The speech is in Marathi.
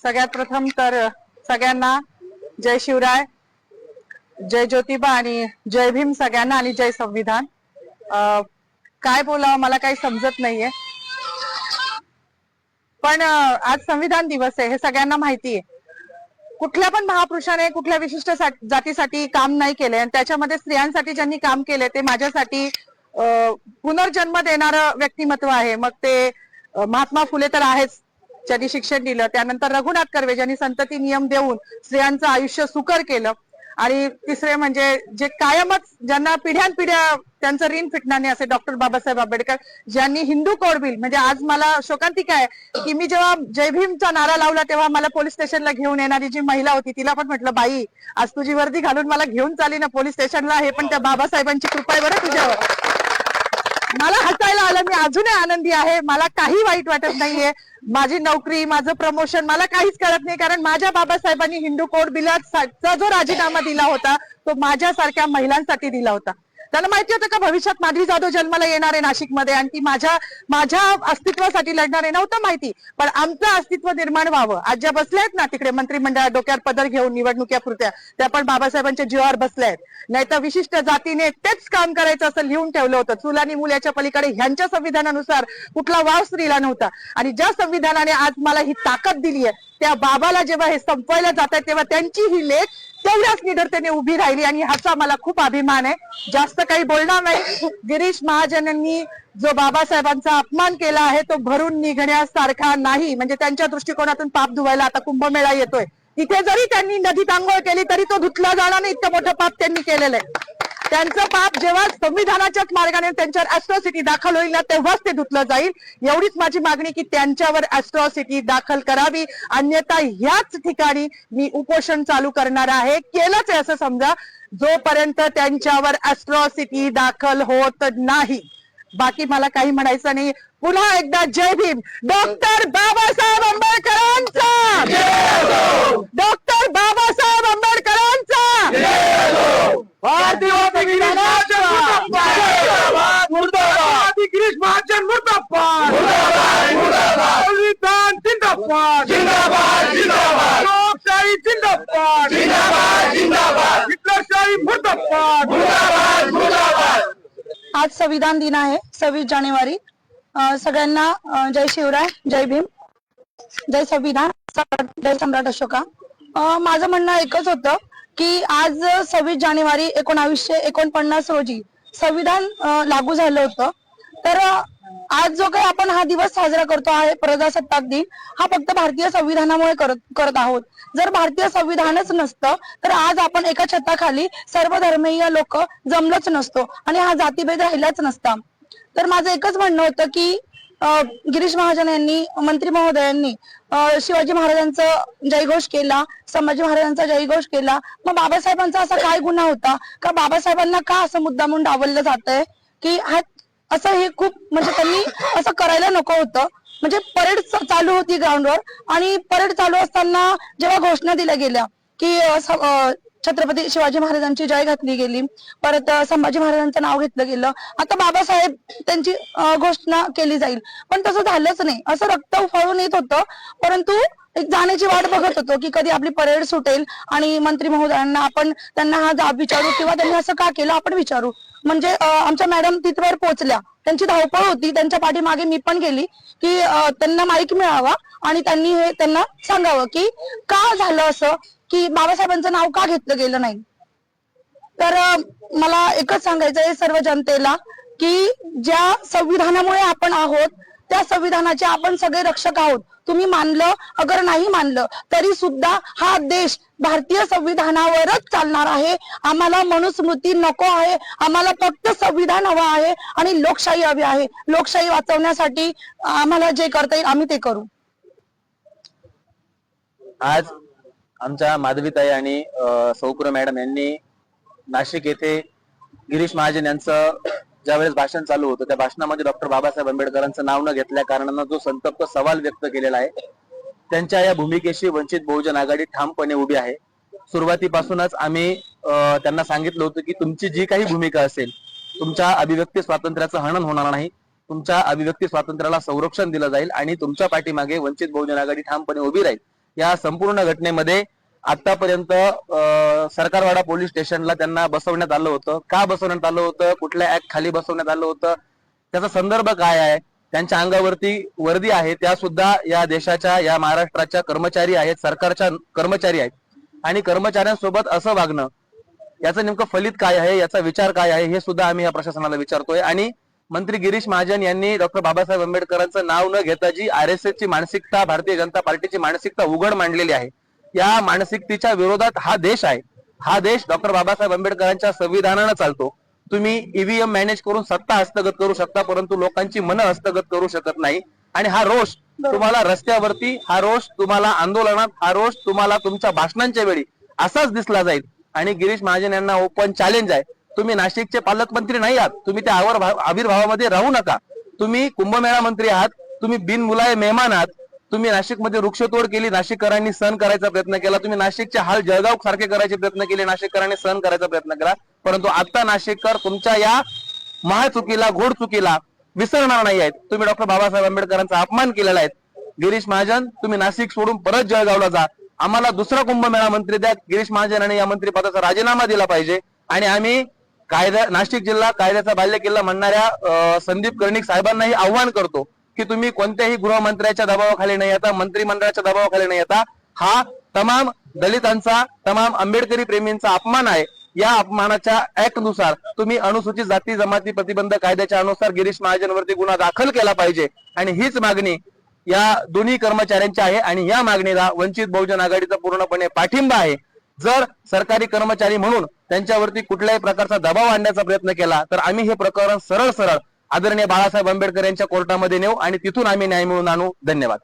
सगळ्यात प्रथम तर सगळ्यांना जय शिवराय, जय ज्योतिबा आणि जय भीम सगळ्यांना आणि जय संविधान. काय बोलावं मला काही समजत नाहीये, पण आज संविधान दिवस आहे हे सगळ्यांना माहिती आहे. कुठल्या पण महापुरुषाने कुठल्या विशिष्ट जातीसाठी काम नाही केले आणि त्याच्यामध्ये स्त्रियांसाठी ज्यांनी काम केले ते माझ्यासाठी पुनर्जन्म देणारं व्यक्तिमत्व आहे. मग ते महात्मा फुले तर आहेच, ज्यांनी शिक्षण दिलं. त्यानंतर रघुनाथ कर्वे ज्यांनी संतती नियम देऊन स्त्रियांचं आयुष्य सुकर केलं. आणि तिसरे म्हणजे जे कायमच ज्यांना पिढ्यानपिढ्या त्यांचं ऋण फिटणार नाही असे डॉक्टर बाबासाहेब आंबेडकर, ज्यांनी हिंदू कोड बिल, म्हणजे आज मला शोकांतिका आहे की मी जेव्हा जय भीमचा नारा लावला तेव्हा मला पोलीस स्टेशनला घेऊन येणारी जी महिला होती तिला पण म्हटलं, बाई आज तुझी वर्दी घालून मला घेऊन चाली ना पोलीस स्टेशनला, हे पण त्या बाबासाहेबांची कृपा आहे बरं तुझ्यावर. मला हसायला आलं, मी अजूनही आनंदी आहे, मला काही वाईट वाटत नाहीये. माझी नोकरी, माझं प्रमोशन मला काहीच कळत नाही, कारण माझ्या बाबासाहेबांनी हिंदू कोड बिलाचा जो राजीनामा दिला होता तो माझ्यासारख्या महिलांसाठी दिला होता. त्यांना माहिती होतं का भविष्यात माधवी जाधव जन्माला येणार आहे नाशिकमध्ये आणि ती माझ्या अस्तित्वासाठी लढणार आहे? नव्हतं माहिती, पण आमचं अस्तित्व निर्माण व्हावं. आज ज्या बसल्या आहेत ना तिकडे मंत्रिमंडळात डोक्यावर पदर घेऊन निवडणुकीपुरत्या, त्या पण बाबासाहेबांच्या जीवावर बसल्या आहेत. नाही तर विशिष्ट जातीने तेच काम करायचं असं लिहून ठेवलं होतं. चूल आणि मूल याच्या पलीकडे ह्यांच्या संविधानानुसार कुठला वाव स्त्रीला नव्हता. आणि ज्या संविधानाने आज मला ही ताकद दिली आहे त्या बाबाला जेव्हा हे संपवायला जात आहे तेव्हा त्यांची ही लेख तेवढ्याच निडरतेने उभी राहिली आणि ह्याचा मला खूप अभिमान आहे. जास्त काही बोलणार नाही. गिरीश महाजनांनी जो बाबासाहेबांचा अपमान केला आहे तो भरून निघण्यासारखा नाही. म्हणजे त्यांच्या दृष्टिकोनातून पाप धुवायला आता कुंभमेळा येतोय, तिथे जरी त्यांनी नदीत आंघोळ केली तरी तो धुतला जाणार नाही, इतकं मोठं पाप त्यांनी केलेलं आहे. त्यांचं पाप जेव्हा संविधानाच्याच मार्गाने त्यांच्यावर ॲट्रॉसिटी दाखल होईल ना तेव्हाच ते धुतलं जाईल. एवढीच माझी मागणी की त्यांच्यावर ॲट्रॉसिटी दाखल करावी, अन्यथा ह्याच ठिकाणी मी उपोषण चालू करणार आहे. केलंच आहे असं समजा, जोपर्यंत त्यांच्यावर ॲट्रॉसिटी दाखल होत नाही. बाकी मला काही म्हणायचं नाही. पुन्हा एकदा जय भीम. डॉक्टर बाबासाहेब आंबेडकरांचा, डॉक्टर बाबासाहेब आंबेडकरांचा, भारतीय गिरीश महाजन मुर्दाबाद, संविधान जिंदाबाद, लोकशाही जिंदाबाद, हिटलरशाही मुर्दाबाद. आज संविधान दिन आहे, 26 जानेवारी. सगळ्यांना जय शिवराय, जय भीम, जय संविधान, जय सम्राट अशोका. माझं म्हणणं एकच होतं की आज 26 जानेवारी 1949 रोजी संविधान लागू झालं होतं. तर आज जो काही आपण हा दिवस साजरा करतो आहे प्रजासत्ताक दिन, हा फक्त भारतीय संविधानामुळे करत आहोत. जर भारतीय संविधानच नसतं तर आज आपण एका छताखाली सर्व धर्मीय लोक जमलोच नसतो आणि हा जातीभेद राहिलाच नसता. तर माझं एकच म्हणणं होतं की गिरीश महाजन यांनी, मंत्री महोदयांनी शिवाजी महाराजांचा जयघोष केला, संभाजी महाराजांचा जयघोष केला. मग बाबासाहेबांचा असा काय गुन्हा होता का बाबासाहेबांना का असं मुद्दामून डावललं जातंय की हा असं? हे खूप म्हणजे त्यांनी असं करायला नको होतं. म्हणजे परेड चालू होती ग्राउंडवर आणि परेड चालू असताना जेव्हा घोषणा दिल्या गेल्या की छत्रपती शिवाजी महाराजांची जय घातली गेली, परत संभाजी महाराजांचं नाव घेतलं गेलं, आता बाबासाहेब त्यांची घोषणा केली जाईल, पण तसं झालंच नाही. असं रक्त उफाळून येत होतं, परंतु एक जाण्याची वाट बघत होतो की कधी आपली परेड सुटेल आणि मंत्री महोदयांना आपण त्यांना हा जाब विचारू किंवा त्यांनी असं का केलं आपण विचारू. म्हणजे आमच्या मॅडम तिथवर पोहोचल्या, त्यांची धावपळ होती, त्यांच्या पाठीमागे मी पण गेली की त्यांना माईक मिळावा आणि त्यांनी हे त्यांना सांगावं की का झालं असं, की बाबासाहेबांचं नाव का घेतलं गेलं नाही. तर मला एकच सांगायचं आहे सर्व जनतेला की ज्या संविधानामुळे आपण आहोत त्या संविधानाचे आपण सगळे रक्षक आहोत. तुम्ही मानलं अगर नाही मानलं तरी सुद्धा हा देश भारतीय संविधानावरच चालणार आहे. आम्हाला मनुस्मृती नको आहे, आम्हाला फक्त संविधान हवं आहे आणि लोकशाही हवी आहे. लोकशाही वाचवण्यासाठी आम्हाला जे करता येईल आम्ही ते करू. आज आमच्या माधवीताई आणि सौकुर मॅडम यांनी नाशिक येथे गिरीश महाजन यांचं ज्यावेळेस भाषण चालू होतं त्या भाषणामध्ये डॉक्टर बाबासाहेब आंबेडकरांचं नाव न घेतल्या कारणानं जो संतप्त सवाल व्यक्त केलेला आहे, त्यांच्या या भूमिकेशी वंचित बहुजन आघाडी ठामपणे उभी आहे. सुरुवातीपासूनच आम्ही त्यांना सांगितलं होतं की तुमची जी काही भूमिका असेल, तुमच्या अभिव्यक्ती स्वातंत्र्याचं हनन होणार नाही, तुमच्या अभिव्यक्ती स्वातंत्र्याला संरक्षण दिलं जाईल आणि तुमच्या पाठीमागे वंचित बहुजन आघाडी ठामपणे उभी राहील. या संपूर्ण घटनेमध्ये आतापर्यंत सरकारवाडा पोलीस स्टेशनला त्यांना बसवण्यात आलं होतं. का बसवण्यात आलं होतं, कुठल्या ऍक्ट खाली बसवण्यात आलं होतं, त्याचा संदर्भ काय आहे, त्यांच्या अंगावरती वर्दी आहे, त्या सुद्धा या देशाच्या, या महाराष्ट्राच्या कर्मचारी आहेत, सरकारच्या कर्मचारी आहेत. आणि कर्मचाऱ्यांसोबत असं वागणं, याचं नेमकं फलित काय आहे, याचा विचार काय आहे, हे सुद्धा आम्ही या प्रशासनाला विचारतोय. आणि मंत्री गिरीश महाजन यांनी डॉक्टर बाबासाहेब आंबेडकरांचं नाव न घेता जी RSS ची मानसिकता, भारतीय जनता पार्टीची मानसिकता उघड मांडलेली आहे, या मानसिकतेच्या विरोधात हा देश आहे. हा देश डॉक्टर बाबासाहेब आंबेडकरांच्या संविधानानं चालतो. तुम्ही EVM मॅनेज करून सत्ता हस्तगत करू शकता, परंतु लोकांची मनं हस्तगत करू शकत नाही. आणि हा रोष तुम्हाला रस्त्यावरती, हा रोष तुम्हाला आंदोलनात, हा रोष तुम्हाला तुमच्या भाषणांच्या वेळी असाच दिसला जाईल. आणि गिरीश महाजन यांना ओपन चॅलेंज आहे, तुम्ही नाशिकचे पालकमंत्री नाही आहात, तुम्ही त्या आविर्भावामध्ये राहू नका. तुम्ही कुंभमेळा मंत्री आहात, तुम्ही बिनमुलाय मेहमान आहात. तुम्ही नाशिकमध्ये वृक्षतोड केली, नाशिककरांनी सहन करायचा प्रयत्न केला. तुम्ही नाशिकचे हाल जळगाव सारखे करायचे प्रयत्न केले, नाशिककरांनी सहन करायचा प्रयत्न केला. परंतु आता नाशिककर तुमच्या या महाचुकीला, घोड चुकीला विसरणार नाही आहेत. तुम्ही डॉक्टर बाबासाहेब आंबेडकरांचा अपमान केलेला आहे. गिरीश महाजन, तुम्ही नाशिक सोडून परत जळगावला जा. आम्हाला दुसरा कुंभमेळा मंत्री द्या. गिरीश महाजन यांनी या मंत्रिपदाचा राजीनामा दिला पाहिजे. आणि आम्ही नाशिक जिल्हा कायद्याचा बाल्यकिल्ला म्हणणाऱ्या संदीप कर्णिक साहेबांनाही आव्हान करतो की तुम्ही कोणत्याही गृहमंत्र्याच्या दबावाखाली नाही येता, मंत्रिमंडळाच्या दबावाखाली नाही येता. हा तमाम दलितांचा, तमाम आंबेडकरी प्रेमींचा अपमान आहे. या अपमानाच्या ऍक्ट नुसार तुम्ही अनुसूचित जाती जमाती प्रतिबंध कायद्याच्या अनुसार गिरीश महाजनवरती गुन्हा दाखल केला पाहिजे. आणि हीच मागणी या दोन्ही कर्मचाऱ्यांची आहे. आणि या मागणीला वंचित बहुजन आघाडीचा पूर्णपणे पाठिंबा आहे. जर सरकारी कर्मचारी म्हणून त्यांच्यावरती कुठल्याही प्रकारचा दबाव आणण्याचा प्रयत्न केला तर आम्ही हे प्रकरण सरळ सरळ आदरणीय बाळासाहेब आंबेडकर यांच्या कोर्टामध्ये नेऊ आणि तिथून आम्ही न्याय मिळवून आणू. धन्यवाद.